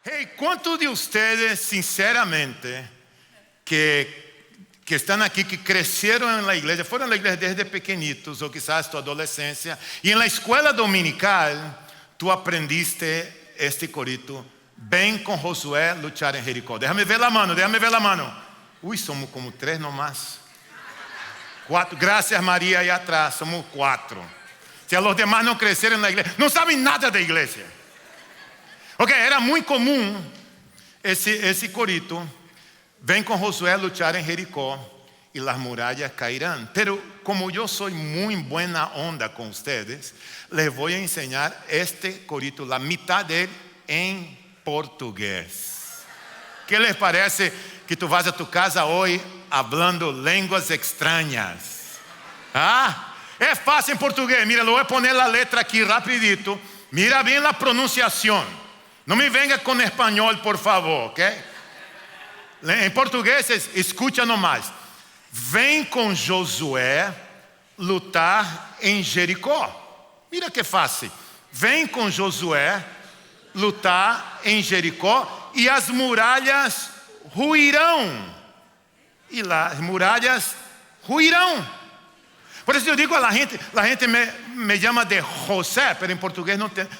Hey, ¿cuántos de ustedes sinceramente que están aquí, que crecieron en la iglesia, fueron a la iglesia desde pequeñitos o quizás tu adolescencia, y en la escuela dominical tú aprendiste este corito: ven con Josué luchar en Jericó? Déjame ver la mano. Uy, somos como 3 nomás. 4, gracias María allá atrás, somos 4. Si a los demás no crecieron en la iglesia, no saben nada de iglesia. Ok, era muy común esse corito: ven con Josué a luchar en Jericó y las murallas caerán. Pero como yo soy muy buena onda con ustedes, les voy a enseñar este corito, la mitad de él en portugués. ¿Qué les parece que tú vas a tu casa hoy hablando lenguas extrañas? ¿Ah? Es fácil en portugués. Mira, le voy a poner la letra aquí rapidito. Mira bien la pronunciación. No me venga con español, por favor, ¿ok? En portugués, escucha nomás. Vem com Josué lutar em Jericó. Mira que fácil. Vem com Josué lutar em Jericó e as muralhas ruirão. E las muralhas ruirão. Por eso yo digo a la gente me llama de José, pero en portugués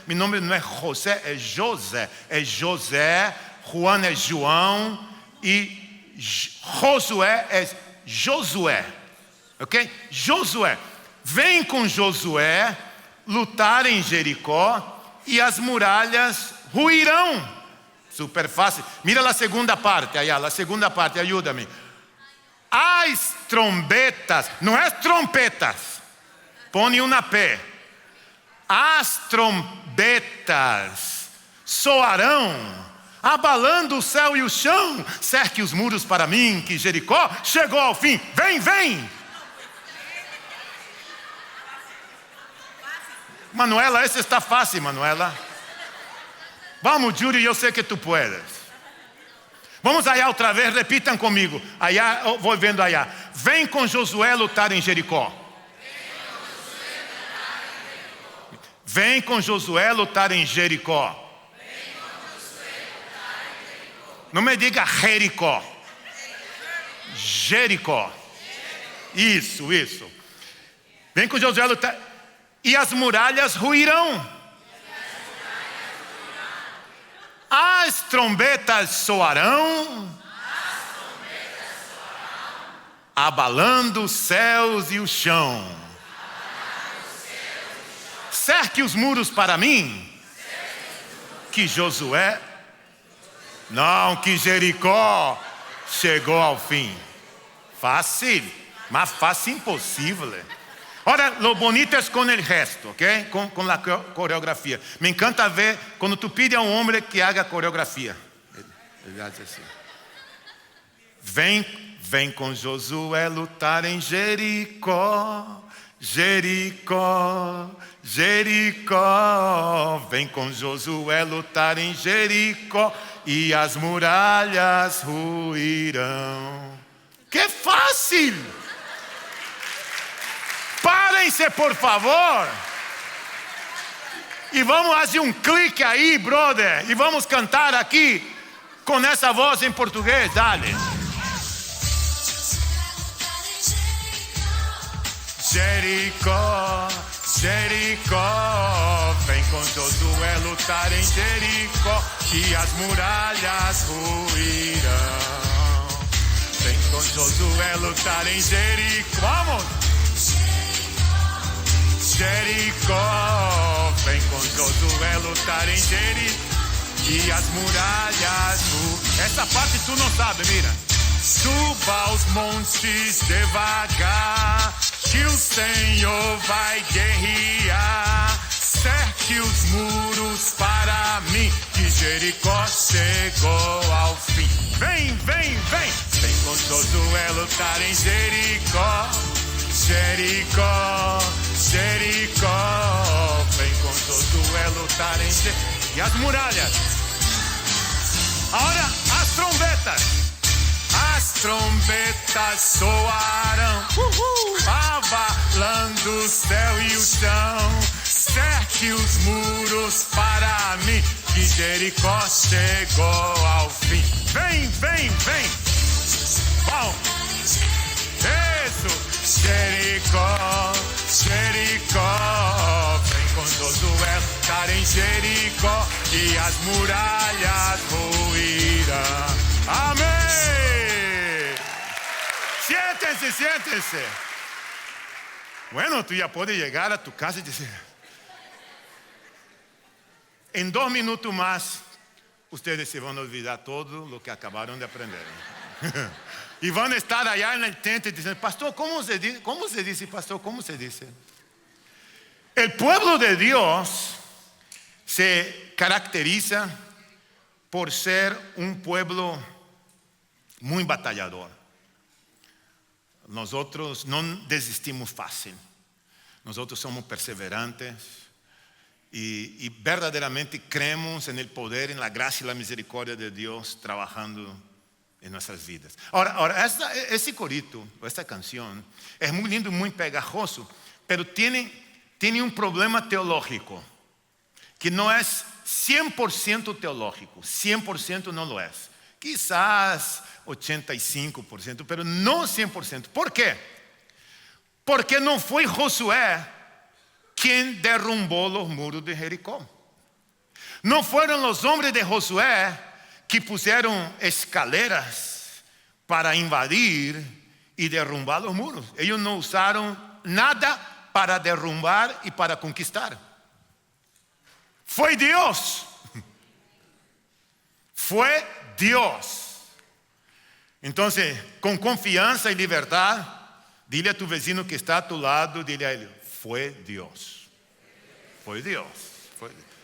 mi nombre no es José, es José. Es José, Juan es João y Josué es Josué. ¿Ok? Josué. Vem com Josué lutar em Jericó e as muralhas ruirão. Super fácil. Mira la segunda parte allá, la segunda parte, ayúdame. As trombetas, não é trompetas, põe uma P. As trombetas soarão, abalando o céu e o chão. Cerque os muros para mim, que Jericó chegou ao fim. Vem, vem. Manuela, esse está fácil, Manuela. Vamos, Yuri, eu sei que tu puedes. Vamos allá outra vez, repitam comigo. Allá, vou vendo allá. Vem com Josué lutar em Jericó. Vem com Josué lutar em Jericó. Não me diga Jericó. Jericó. Isso. Vem com Josué lutar. E as muralhas ruirão. As trombetas soarão, abalando os céus e o chão. Cerque os muros para mim, que Josué, não, que Jericó chegou ao fim. Fácil, mas fácil impossível. Ahora, lo bonito es con el gesto, ¿ok? Con la coreografía. Me encanta ver cuando tú pides a un hombre que haga coreografía. Ele hace así. Vem com Josué lutar em Jericó, Jericó, Jericó. Vem com Josué lutar em Jericó e as muralhas ruirão. Que fácil! Parem-se, por favor. E vamos fazer um clique aí, brother. E vamos cantar aqui com essa voz em português. Dale. Jericó, Jericó. Vem com Josué lutar em Jericó e as muralhas ruirão. Vem com Josué lutar em Jericó. Vamos. Jericó, vem com Josué lutar em Jericó e as muralhas. Essa parte tu não sabe, mira. Suba os montes devagar, que o Senhor vai guerrear. Cerque os muros para mim, que Jericó chegou ao fim. Vem, vem, vem. Vem com Josué lutar em Jericó. Jericó, Jericó, vem com Josué lutar em Jericó e as muralhas. Agora as trombetas soarão, abalando o céu e o chão. Cerque os muros para mim, que Jericó chegou ao fim. Vem, vem, vem. Bom. Isso. Jericó, Jericó. Vem quando estar em Jericó e as muralhas ruirão. Amém. Siéntense, siéntense. Bueno, tú ya puedes llegar a tu casa y decir, en 2 minutos más, ustedes se van a olvidar todo lo que acabaron de aprender. Y van a estar allá en el tente diciendo, pastor, ¿cómo se dice? ¿Cómo se dice, pastor? ¿Cómo se dice? El pueblo de Dios se caracteriza por ser un pueblo muy batallador. Nosotros no desistimos fácil. Nosotros somos perseverantes y verdaderamente creemos en el poder, en la gracia y la misericordia de Dios trabajando en nuestras vidas. Ahora ese corito, esta canción, es muy lindo y muy pegajoso, pero tiene un problema teológico, que no es 100% teológico, 100% no lo es. Quizás 85%, pero no 100%. ¿Por qué? Porque no fue Josué quien derrumbó los muros de Jericó. No fueron los hombres de Josué que pusieron escaleras para invadir y derrumbar los muros. Ellos no usaron nada para derrumbar y para conquistar. Fue Dios. Fue Dios. Entonces, con confianza y libertad, dile a tu vecino que está a tu lado, dile a él, fue Dios. Fue Dios.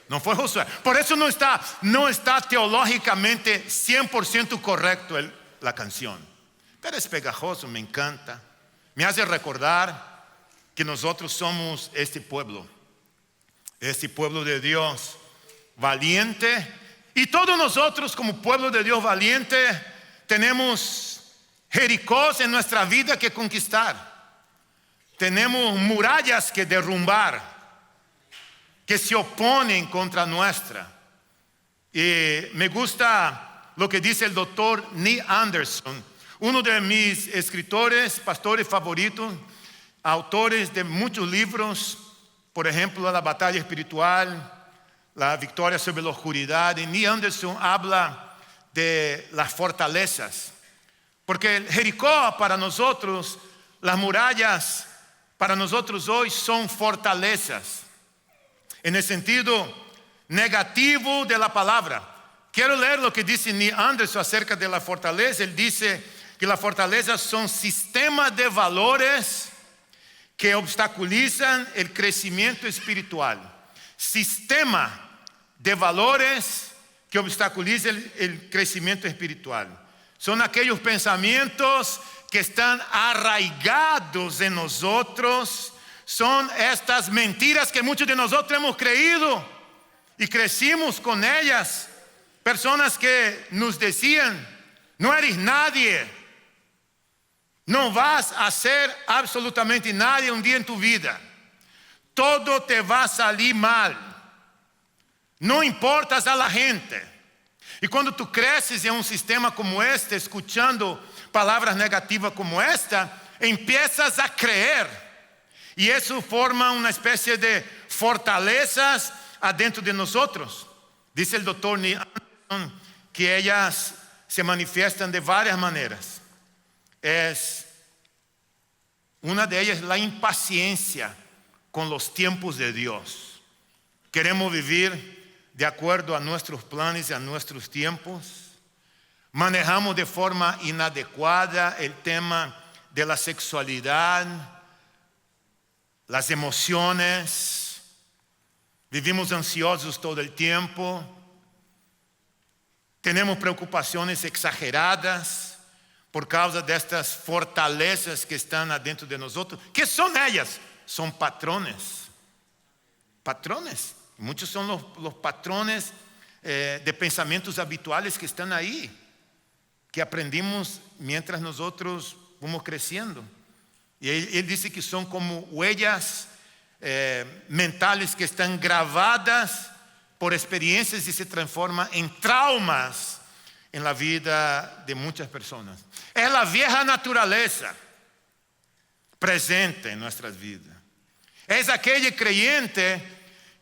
No fue Josué. Por eso no está teológicamente 100% correcto la canción. Pero es pegajoso, me encanta. Me hace recordar que nosotros somos este pueblo de Dios valiente. Y todos nosotros como pueblo de Dios valiente tenemos Jericó en nuestra vida que conquistar. Tenemos murallas que derrumbar, que se oponen contra nuestra. Y me gusta lo que dice el doctor Neil Anderson, uno de mis escritores, pastores favoritos, autores de muchos libros, por ejemplo, La batalla espiritual, La victoria sobre la oscuridad. Y Neil Anderson habla de las fortalezas, porque el Jericó para nosotros, las murallas para nosotros hoy son fortalezas, en el sentido negativo de la palabra. Quiero leer lo que dice Neil Anderson acerca de la fortaleza. Él dice que las fortalezas son sistemas de valores que obstaculizan el crecimiento espiritual. Sistema de valores que obstaculiza el crecimiento espiritual. Son aquellos pensamientos que están arraigados en nosotros. Son estas mentiras que muchos de nosotros hemos creído y crecimos con ellas. Personas que nos decían, no eres nadie, no vas a ser absolutamente nadie un día en tu vida. Todo te va a salir mal. No importas a la gente. Y cuando tú creces en un sistema como este, escuchando palabras negativas como esta, empiezas a creer. Y eso forma una especie de fortalezas adentro de nosotros. Dice el doctor Neil Anderson que ellas se manifiestan de varias maneras. Una de ellas es la impaciencia con los tiempos de Dios. Queremos vivir de acuerdo a nuestros planes y a nuestros tiempos. Manejamos de forma inadecuada el tema de la sexualidad, las emociones. Vivimos ansiosos todo el tiempo. Tenemos preocupaciones exageradas por causa de estas fortalezas que están adentro de nosotros. ¿Qué son ellas? Son patrones. Patrones. Muchos son los patrones de pensamientos habituales que están ahí, que aprendimos mientras nosotros vamos creciendo. Y él dice que son como huellas mentales que están grabadas por experiencias y se transforma en traumas en la vida de muchas personas. Es la vieja naturaleza presente en nuestras vidas. Es aquel creyente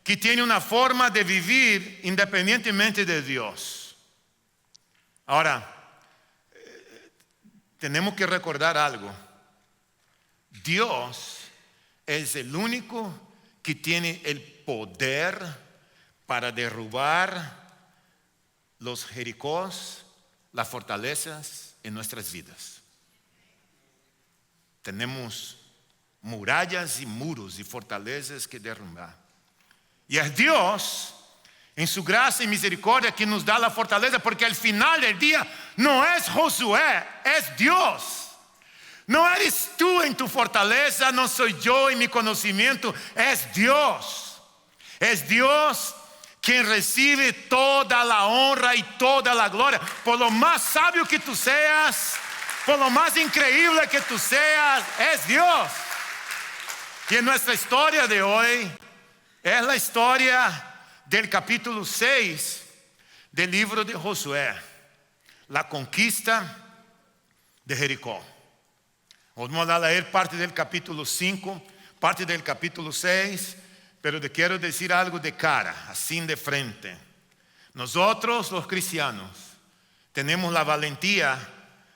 que tiene una forma de vivir independientemente de Dios. Ahora, tenemos que recordar algo. Dios es el único que tiene el poder para derrubar los Jericós, las fortalezas en nuestras vidas. Tenemos murallas y muros y fortalezas que derrumbar. Y es Dios, en su gracia y misericordia, que nos da la fortaleza, porque al final del día no es Josué, es Dios. No eres tú en tu fortaleza, no soy yo en mi conocimiento, es Dios. Es Dios quien recibe toda la honra y toda la gloria. Por lo más sabio que tú seas, por lo más increíble que tú seas, es Dios. Y en nuestra historia de hoy es la historia del capítulo 6 del libro de Josué, la conquista de Jericó. Vamos a leer parte del capítulo 5, parte del capítulo 6, pero te quiero decir algo de cara, así de frente. Nosotros los cristianos tenemos la valentía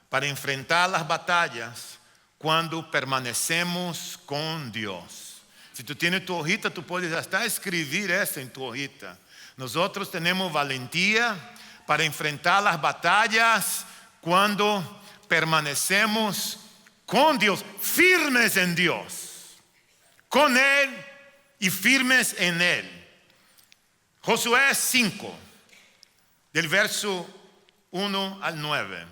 para enfrentar las batallas cuando permanecemos con Dios. Si tú tienes tu hojita, tú puedes hasta escribir esto en tu hojita. Nosotros tenemos valentía para enfrentar las batallas cuando permanecemos con Dios, firmes en Dios, con Él y firmes en Él. Josué 5, del verso 1 al 9.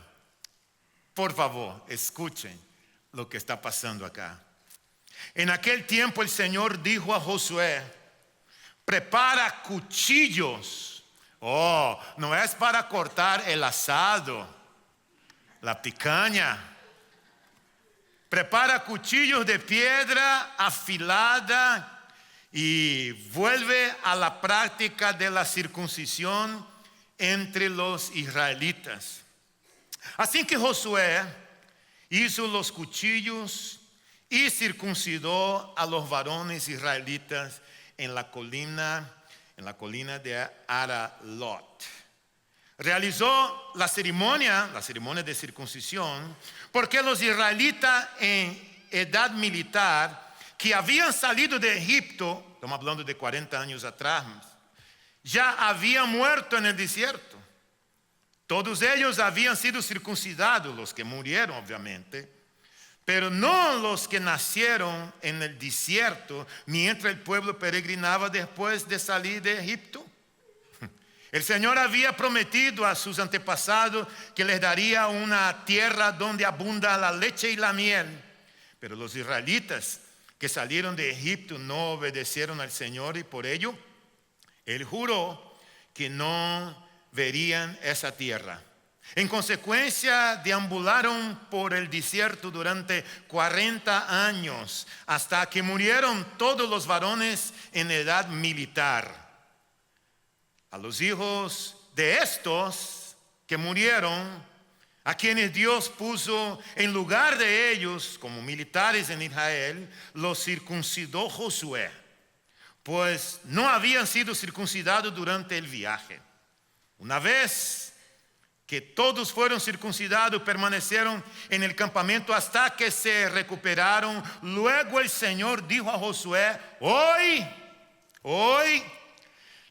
Por favor, escuchen lo que está pasando acá. En aquel tiempo el Señor dijo a Josué: prepara cuchillos. Oh, no es para cortar el asado, la picaña. Prepara cuchillos de piedra afilada y vuelve a la práctica de la circuncisión entre los israelitas. Así que Josué hizo los cuchillos y circuncidó a los varones israelitas en la colina de Aralot. Realizó la ceremonia de circuncisión, porque los israelitas en edad militar que habían salido de Egipto, estamos hablando de 40 años atrás, ya habían muerto en el desierto. Todos ellos habían sido circuncidados, los que murieron obviamente, pero no los que nacieron en el desierto mientras el pueblo peregrinaba después de salir de Egipto. El Señor había prometido a sus antepasados que les daría una tierra donde abunda la leche y la miel. Pero los israelitas que salieron de Egipto no obedecieron al Señor y por ello Él juró que no verían esa tierra. En consecuencia, deambularon por el desierto durante 40 años hasta que murieron todos los varones en edad militar. A los hijos de estos que murieron, a quienes Dios puso en lugar de ellos como militares en Israel, los circuncidó Josué, pues no habían sido circuncidados durante el viaje. Una vez que todos fueron circuncidados, permanecieron en el campamento hasta que se recuperaron. Luego el Señor dijo a Josué: hoy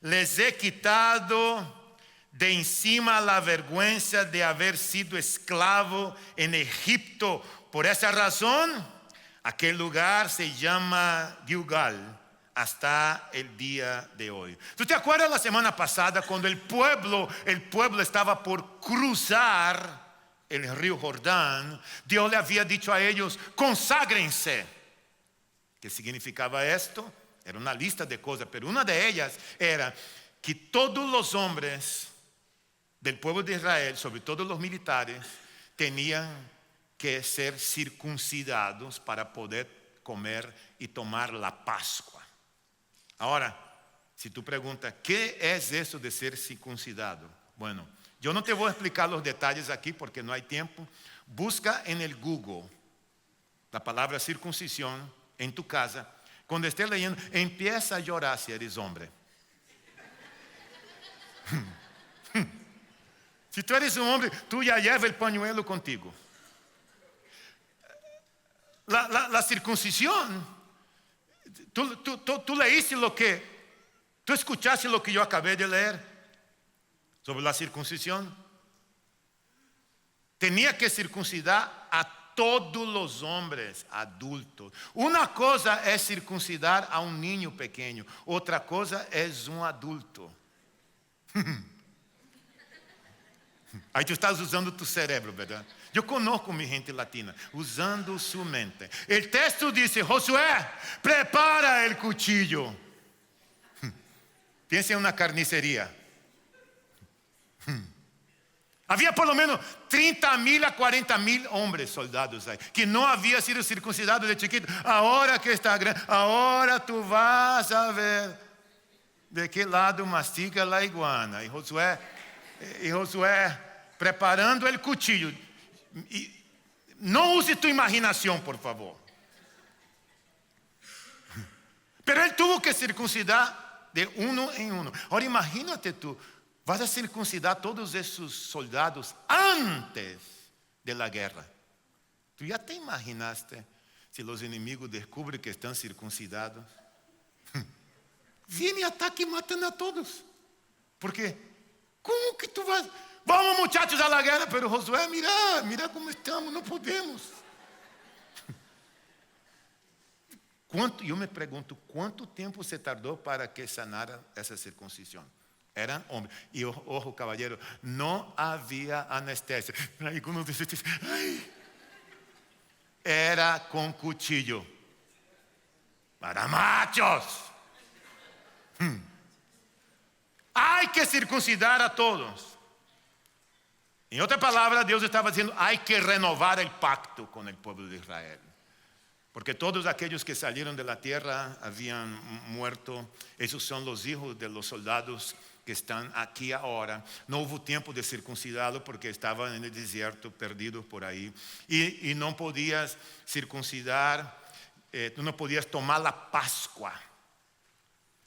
les he quitado de encima la vergüenza de haber sido esclavo en Egipto. Por esa razón, aquel lugar se llama Gilgal hasta el día de hoy. ¿Tú te acuerdas la semana pasada cuando el pueblo estaba por cruzar el río Jordán? Dios le había dicho a ellos: conságrense. ¿Qué significaba esto? Era una lista de cosas, pero una de ellas era que todos los hombres del pueblo de Israel, sobre todo los militares, tenían que ser circuncidados para poder comer y tomar la Pascua. Ahora, Si tú preguntas, ¿qué es eso de ser circuncidado? Bueno, yo no te voy a explicar los detalles aquí porque no hay tiempo. Busca en el Google la palabra circuncisión en tu casa. Cuando estés leyendo, empieza a llorar si eres hombre. Si tú eres un hombre, tú ya llevas el pañuelo contigo. La circuncisión, tú leíste tú escuchaste lo que yo acabé de leer sobre la circuncisión. Tenía que circuncidar a todos los hombres adultos. Una cosa es circuncidar a un niño pequeño, otra cosa es un adulto. Aí tu estás usando tu cérebro, ¿verdad? Eu conozco mi gente latina, usando su mente. El texto dice, Josué, prepara el cuchillo. Piensa en una carnicería. Havia por lo menos 30,000 a 40,000 hombres soldados aí, que não havia sido circuncidado de chiquito. Agora que está grande, agora tu vas a ver de que lado mastica a iguana. E Josué preparando el cuchillo. Não use tu imaginação, por favor. Pero ele tuvo que circuncidar de uno em uno. Agora imagínate tu, vas a circuncidar todos esses soldados antes de la guerra. Tu já te imaginaste se os inimigos descobrem que estão circuncidados? Viene ataque e matan a todos. Porque, como que tu vas? Vamos, muchachos, a la guerra. Pero Josué, mira como estamos, não podemos. Eu me pergunto, quanto tempo se tardou para que sanara essa circuncisão? Eran hombres. Y ojo, caballero, no había anestesia. Era con cuchillo. Para machos. Hay que circuncidar a todos. En otras palabras, Dios estaba diciendo, hay que renovar el pacto con el pueblo de Israel. Porque todos aquellos que salieron de la tierra habían muerto. Esos son los hijos de los soldados que están aquí ahora. No hubo tiempo de circuncidarlo porque estaban en el desierto, perdidos por ahí. Y no podías circuncidar, tú no podías tomar la Pascua,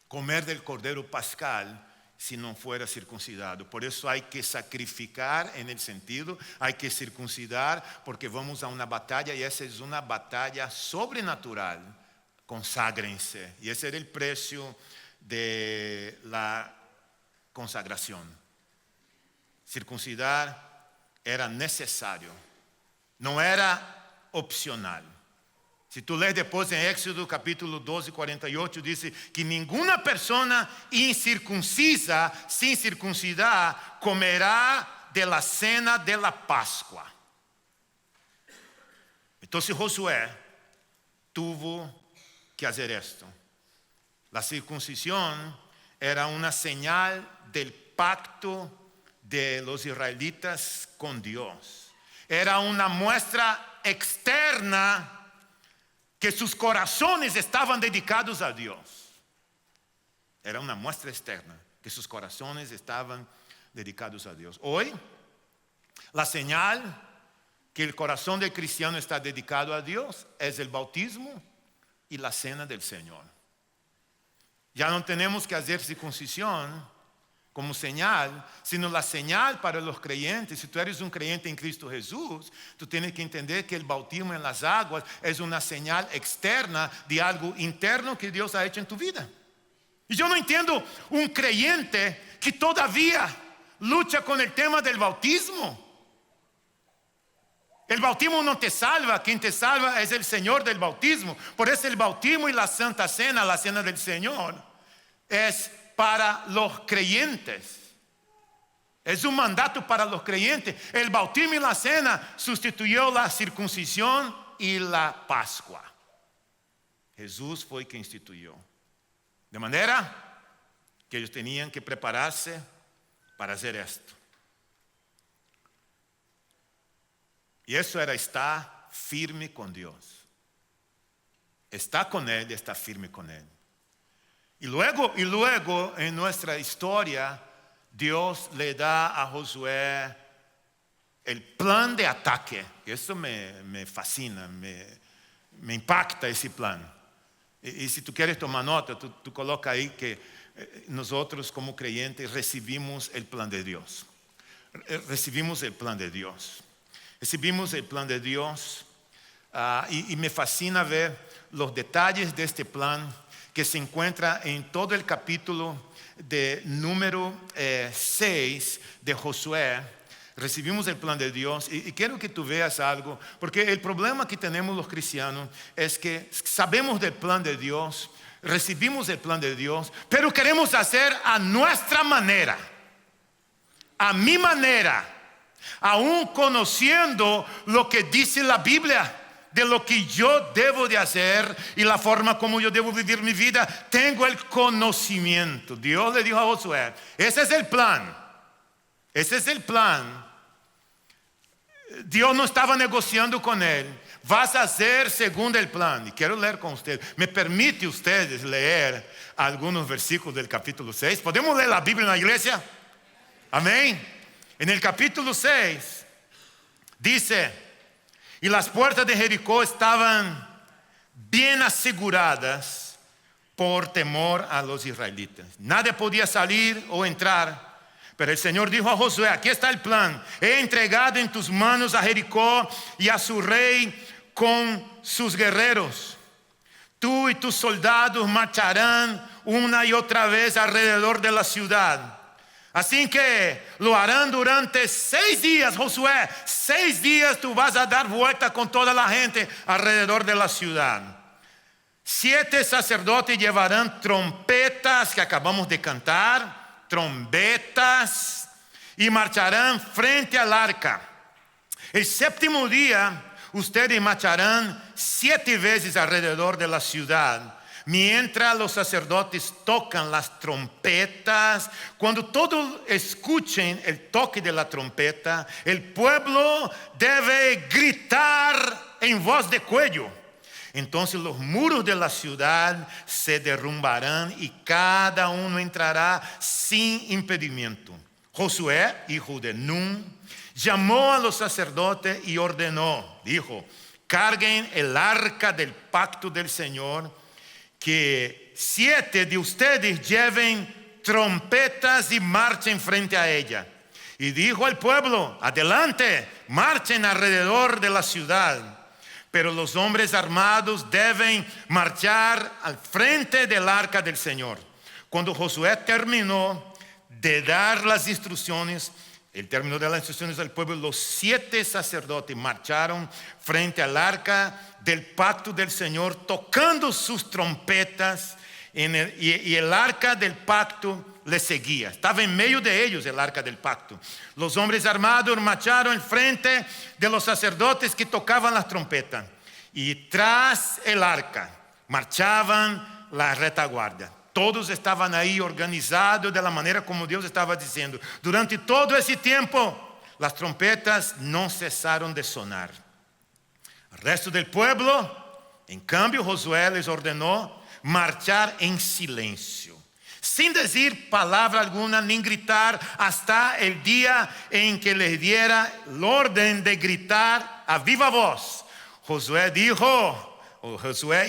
comer del cordero pascal, si no fuera circuncidado. Por eso hay que sacrificar en el sentido, hay que circuncidar porque vamos a una batalla y esa es una batalla sobrenatural. Conságrense. Y ese era el precio de la consagración. Circuncidar era necesario, no era opcional. Si tú lees después en Éxodo capítulo 12, 48, dice que ninguna persona incircuncisa, sin circuncidar, comerá de la cena de la Pascua. Entonces Josué tuvo que hacer esto. La circuncisión era una señal del pacto de los israelitas con Dios. Era una muestra externa que sus corazones estaban dedicados a Dios. Era una muestra externa que sus corazones estaban dedicados a Dios. Hoy, la señal que el corazón del cristiano está dedicado a Dios es el bautismo y la cena del Señor. Ya no tenemos que hacer circuncisión como señal, sino la señal para los creyentes. Si tú eres un creyente en Cristo Jesús, tú tienes que entender que el bautismo en las aguas es una señal externa de algo interno que Dios ha hecho en tu vida. Y yo no entiendo un creyente que todavía lucha con el tema del bautismo. El bautismo no te salva, quien te salva es el Señor del bautismo. Por eso el bautismo y la Santa Cena, la Cena del Señor, es para los creyentes. Es un mandato para los creyentes. El bautismo y la cena sustituyó la circuncisión y la Pascua. Jesús fue quien instituyó. De manera que ellos tenían que prepararse para hacer esto. Y eso era estar firme con Dios. Está con Él y está firme con Él. Y luego en nuestra historia, Dios le da a Josué el plan de ataque. Eso me fascina, me impacta ese plan. Y si tú quieres tomar nota, tú coloca ahí que nosotros como creyentes recibimos el plan de Dios. Recibimos el plan de Dios. Recibimos el plan de Dios. Y me fascina ver los detalles de este plan que se encuentra en todo el capítulo de número 6 de Josué. Recibimos el plan de Dios y quiero que tú veas algo, porque el problema que tenemos los cristianos es que sabemos del plan de Dios, recibimos el plan de Dios, pero queremos hacer a nuestra manera, a mi manera, aún conociendo lo que dice la Biblia de lo que yo debo de hacer y la forma como yo debo vivir mi vida. Tengo el conocimiento. Dios le dijo a Josué, ese es el plan. Ese es el plan. Dios no estaba negociando con él. Vas a hacer según el plan. Y quiero leer con ustedes. ¿Me permite ustedes leer algunos versículos del capítulo 6? ¿Podemos leer la Biblia en la iglesia? Amén. En el capítulo 6 dice: y las puertas de Jericó estaban bien aseguradas por temor a los israelitas. Nadie podía salir o entrar. Pero el Señor dijo a Josué, aquí está el plan. He entregado en tus manos a Jericó y a su rey con sus guerreros. Tú y tus soldados marcharán una y otra vez alrededor de la ciudad. Así que lo harán durante 6 días, Josué. 6 días tú vas a dar vuelta con toda la gente alrededor de la ciudad. 7 sacerdotes llevarán trompetas que acabamos de cantar. Trompetas, y marcharán frente al arca. El 7º día ustedes marcharán 7 veces alrededor de la ciudad, mientras los sacerdotes tocan las trompetas. Cuando todos escuchen el toque de la trompeta, el pueblo debe gritar en voz de cuello. Entonces los muros de la ciudad se derrumbarán y cada uno entrará sin impedimento. Josué, hijo de Nun, llamó a los sacerdotes y ordenó, dijo: carguen el arca del pacto del Señor, que 7 de ustedes lleven trompetas y marchen frente a ella. Y dijo al pueblo: adelante, marchen alrededor de la ciudad. Pero los hombres armados deben marchar al frente del arca del Señor. Cuando Josué terminó de dar las instrucciones, el término de las instrucciones del pueblo, los 7 sacerdotes marcharon frente al arca del pacto del Señor, tocando sus trompetas, y el arca del pacto les seguía. Estaba en medio de ellos el arca del pacto. Los hombres armados marcharon en frente de los sacerdotes que tocaban las trompetas, y tras el arca marchaban la retaguardia. Todos estaban ahí organizados de la manera como Dios estaba diciendo. Durante todo ese tiempo las trompetas no cesaron de sonar. El resto del pueblo, en cambio, Josué les ordenó marchar en silencio, sin decir palabra alguna ni gritar, hasta el día en que les diera el orden de gritar a viva voz. Josué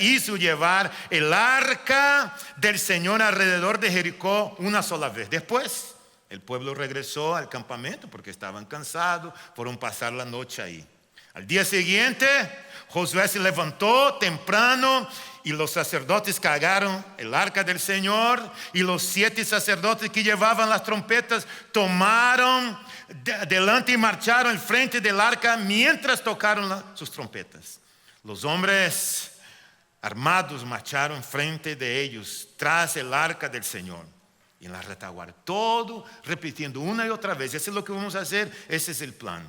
hizo llevar el arca del Señor alrededor de Jericó una sola vez. Después el pueblo regresó al campamento porque estaban cansados, fueron pasar la noche ahí. Al día siguiente Josué se levantó temprano y los sacerdotes cargaron el arca del Señor, y los 7 sacerdotes que llevaban las trompetas tomaron delante y marcharon al frente del arca mientras tocaron sus trompetas. Los hombres armados marcharon frente de ellos tras el arca del Señor y en la retaguardia, todo repitiendo una y otra vez. Eso es lo que vamos a hacer, ese es el plan.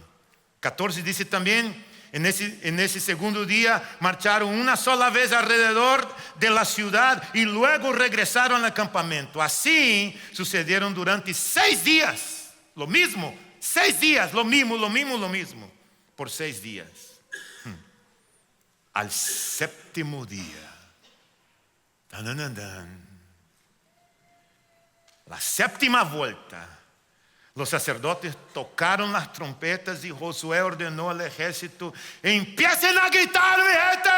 14 dice también: en ese segundo día marcharon una sola vez alrededor de la ciudad y luego regresaron al campamento. Así sucedieron durante 6 días. Lo mismo, 6 días, lo mismo, por 6 días. Al 7º día, La séptima vuelta, los sacerdotes tocaron las trompetas y Josué ordenó al ejército: empiecen a gritar, mi gente.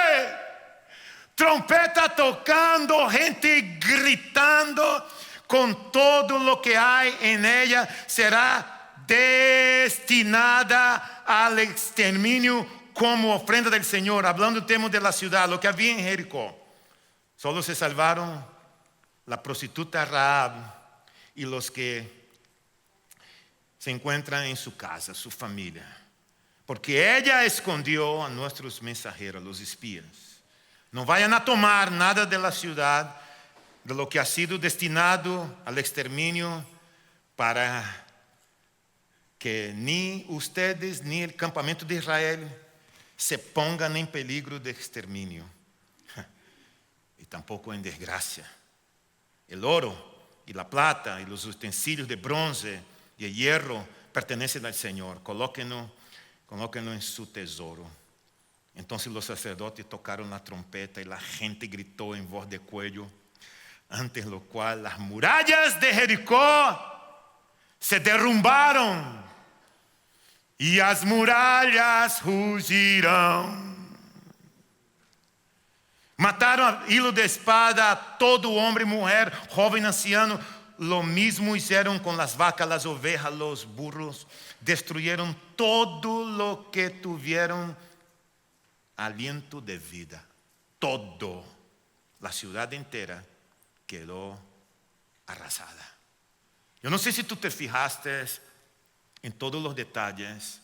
Trompeta tocando, gente gritando, con todo lo que hay en ella será destinada al exterminio como ofrenda del Señor. Hablando del tema de la ciudad, lo que había en Jericó, solo se salvaron la prostituta Rahab y los que se encuentran en su casa, su familia, porque ella escondió a nuestros mensajeros, los espías. No vayan a tomar nada de la ciudad, de lo que ha sido destinado al exterminio, para que ni ustedes ni el campamento de Israel se pongan en peligro de exterminio y tampoco en desgracia. El oro y la plata y los utensilios de bronce y el hierro pertenecen al Señor. Colóquenlo en su tesoro. Entonces los sacerdotes tocaron la trompeta y la gente gritó en voz de cuello, ante lo cual las murallas de Jericó se derrumbaron y las murallas huyeron. Mataron a hilo de espada a todo hombre, mujer, joven, anciano. Lo mismo hicieron con las vacas, las ovejas, los burros. Destruyeron todo lo que tuvieron aliento de vida. Todo. La ciudad entera quedó arrasada. Yo no sé si tú te fijaste en todos los detalles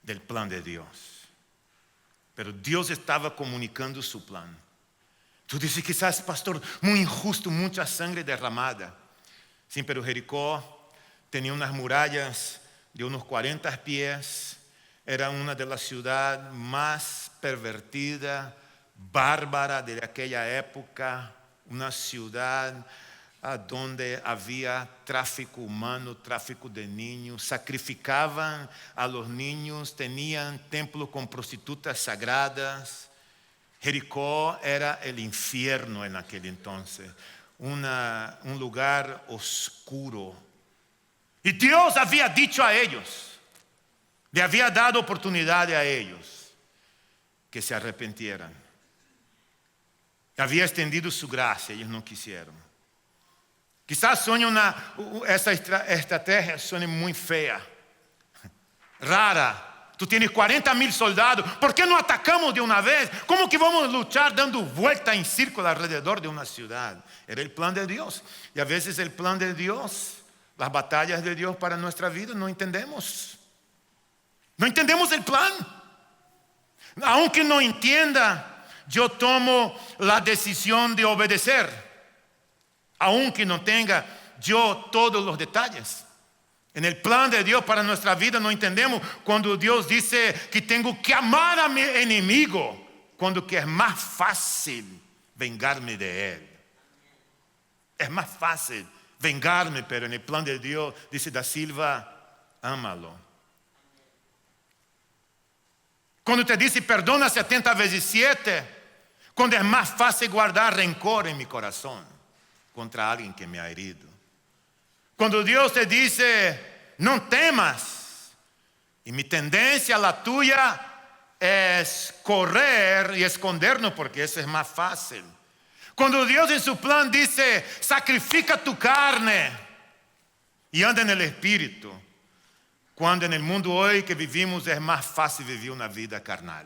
del plan de Dios, pero Dios estaba comunicando su plan. Tú dices, quizás, pastor, muy injusto, mucha sangre derramada. Sí, pero Jericó tenía unas murallas de unos 40 pies. Era una de las ciudades más pervertidas, bárbara de aquella época. Una ciudad donde había tráfico humano, tráfico de niños. Sacrificaban a los niños, tenían templos con prostitutas sagradas. Jericó era el infierno en aquel entonces, un lugar oscuro. Y Dios había dicho a ellos, le había dado oportunidad a ellos que se arrepintieran. Había extendido su gracia, ellos no quisieron. Quizás esa estrategia suene muy fea, rara. Tú tienes 40,000 soldados. ¿Por qué no atacamos de una vez? ¿Cómo que vamos a luchar dando vuelta en círculo alrededor de una ciudad? Era el plan de Dios. Y a veces el plan de Dios, las batallas de Dios para nuestra vida, no entendemos. No entendemos el plan. Aunque no entienda, yo tomo la decisión de obedecer. Aunque no tenga yo todos los detalles. En el plan de Dios para nuestra vida no entendemos cuando Dios dice que tengo que amar a mi enemigo, cuando que es más fácil vengarme de él. Es más fácil vengarme, pero en el plan de Dios dice Da Silva, ámalo. Cuando te dice perdona 70 veces 7, cuando es más fácil guardar rencor en mi corazón contra alguien que me ha herido. Cuando Dios te dice, no temas, y mi tendencia, la tuya, es correr y escondernos porque eso es más fácil. Cuando Dios en su plan dice, sacrifica tu carne y anda en el Espíritu. Cuando en el mundo hoy que vivimos es más fácil vivir una vida carnal,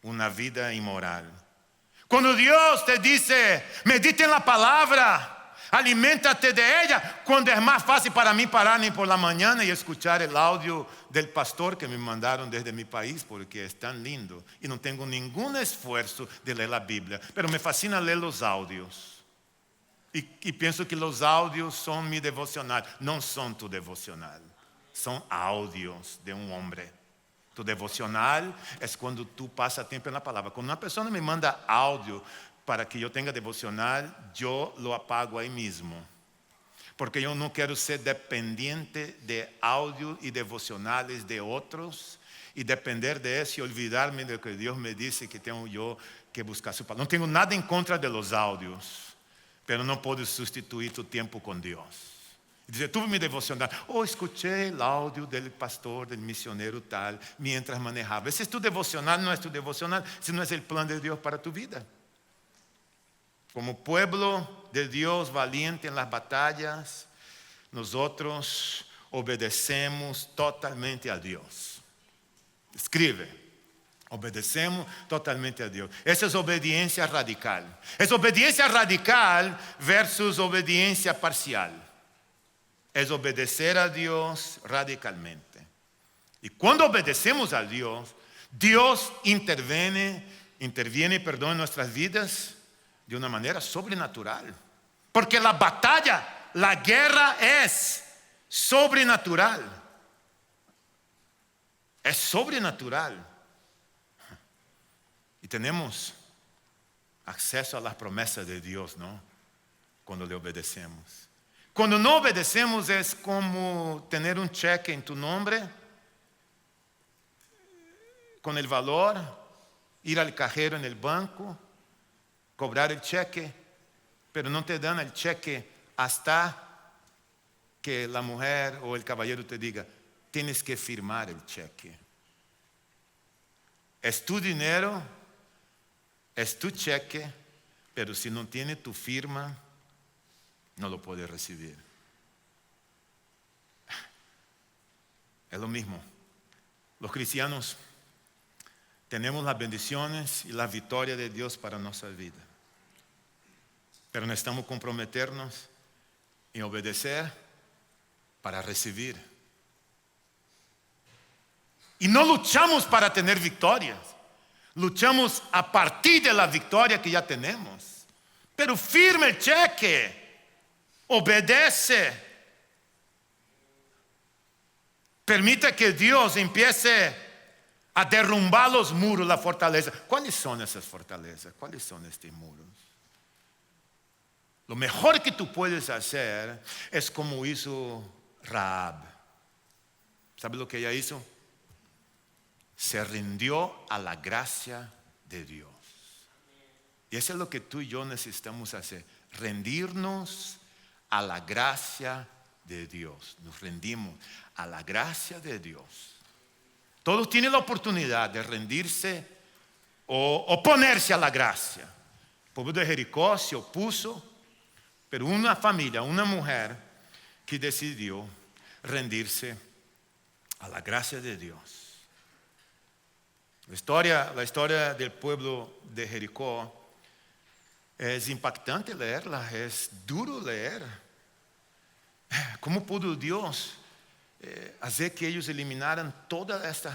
una vida inmoral. Cuando Dios te dice, medita en la palabra, aliméntate de ella, cuando es más fácil para mí pararme por la mañana y escuchar el audio del pastor que me mandaron desde mi país, porque es tan lindo y no tengo ningún esfuerzo de leer la Biblia, pero me fascina leer los audios y pienso que los audios son mi devocional. No son tu devocional, son audios de un hombre. Tu devocional es cuando tú pasas tiempo en la palabra. Cuando una persona me manda audio para que yo tenga devocional, yo lo apago ahí mismo. Porque yo no quiero ser dependiente de audio y devocionales de otros y depender de eso y olvidarme de lo que Dios me dice que tengo yo que buscar su palabra. No tengo nada en contra de los audios, pero no puedes sustituir tu tiempo con Dios. Dice, tuve mi devocional, escuché el audio del pastor, del misionero tal, mientras manejaba. Ese es tu devocional, no es tu devocional, si no es el plan de Dios para tu vida. Como pueblo de Dios valiente en las batallas, nosotros obedecemos totalmente a Dios. Escribe, obedecemos totalmente a Dios. Esa es obediencia radical. Es obediencia radical versus obediencia parcial. Es obedecer a Dios radicalmente. Y cuando obedecemos a Dios, Dios interviene en nuestras vidas de una manera sobrenatural. Porque la batalla, la guerra es sobrenatural. Es sobrenatural. Y tenemos acceso a las promesas de Dios, ¿no? Cuando le obedecemos. Cuando no obedecemos es como tener un cheque en tu nombre, con el valor, ir al cajero en el banco, cobrar el cheque, pero no te dan el cheque hasta que la mujer o el caballero te diga, tienes que firmar el cheque. Es tu dinero, es tu cheque, pero si no tiene tu firma, no lo puedes recibir. Es lo mismo. Los cristianos tenemos las bendiciones y la victoria de Dios para nuestra vida. Pero necesitamos comprometernos en obedecer para recibir. Y no luchamos para tener victorias. Luchamos a partir de la victoria que ya tenemos. Pero firme el cheque. Obedece. Permita que Dios empiece a derrumbar los muros, la fortaleza. ¿Cuáles son esas fortalezas? ¿Cuáles son estos muros? Lo mejor que tú puedes hacer es como hizo Rahab. ¿Sabe lo que ella hizo? Se rindió a la gracia de Dios. Y eso es lo que tú y yo necesitamos hacer. Rendirnos a la gracia de Dios. Nos rendimos a la gracia de Dios. Todos tienen la oportunidad de rendirse o oponerse a la gracia. El pueblo de Jericó se opuso, pero una familia, una mujer que decidió rendirse a la gracia de Dios. La historia del pueblo de Jericó es impactante leerla, es duro leer. ¿Cómo pudo Dios hacer que ellos eliminaran todas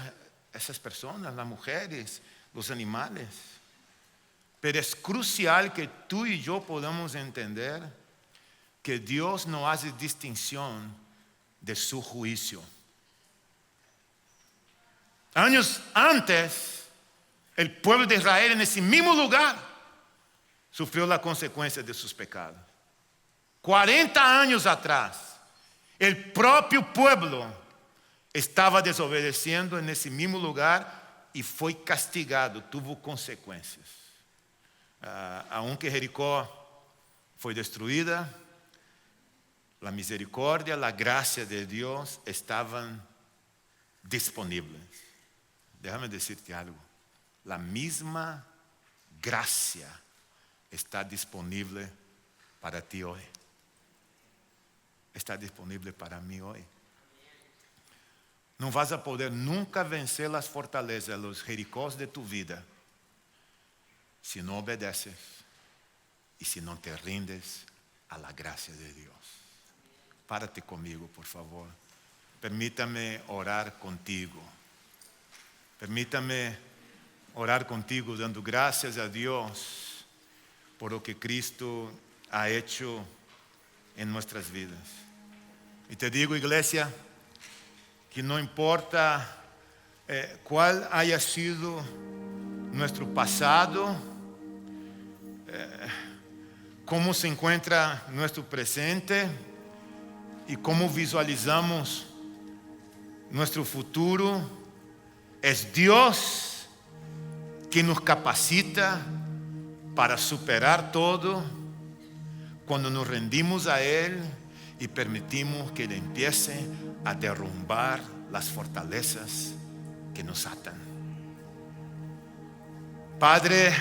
esas personas, las mujeres, los animales? Pero es crucial que tú y yo podamos entender que Dios no hace distinción de su juicio. Años antes, el pueblo de Israel en ese mismo lugar sufrió la consecuencia de sus pecados. 40 años atrás, el propio pueblo estaba desobedeciendo en ese mismo lugar y fue castigado, tuvo consecuencias. Aunque Jericó fue destruida, la misericordia, la gracia de Dios estaban disponibles. Déjame decirte algo. La misma gracia está disponible para ti hoy. Está disponible para mí hoy. No vas a poder nunca vencer las fortalezas, los Jericós de tu vida, si no obedeces y si no te rindes a la gracia de Dios. Párate conmigo, por favor. Permítame orar contigo. Permítame orar contigo dando gracias a Dios por lo que Cristo ha hecho en nuestras vidas. Y te digo, iglesia, que no importa cuál haya sido nuestro pasado, cómo se encuentra nuestro presente y cómo visualizamos nuestro futuro, es Dios que nos capacita para superar todo cuando nos rendimos a Él y permitimos que Él empiece a derrumbar las fortalezas que nos atan. Padre,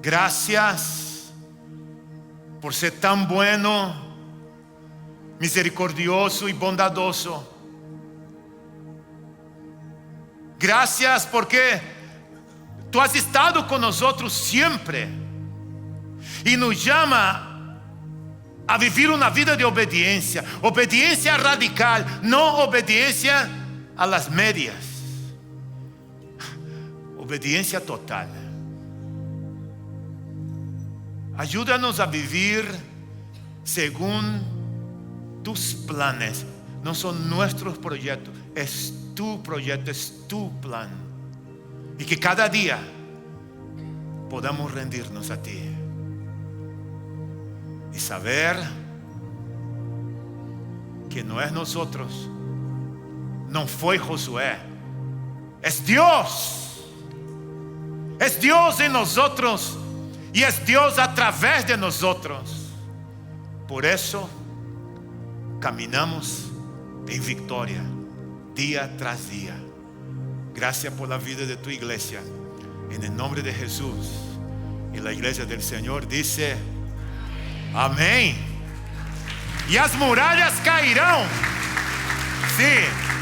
gracias por ser tan bueno, misericordioso y bondadoso. Gracias porque tú has estado con nosotros siempre y nos llama a vivir una vida de obediencia, obediencia radical, no obediencia a las medias, obediencia total. Ayúdanos a vivir según tus planes. No son nuestros proyectos, es tu proyecto, es tu plan. Y que cada día podamos rendirnos a ti y saber que no es nosotros, no fue Josué, es Dios en nosotros y es Dios a través de nosotros. Por eso caminamos en victoria día tras día. Gracias por la vida de tu iglesia, en el nombre de Jesús. Y la iglesia del Señor dice amén. Y las murallas caerán. Sí.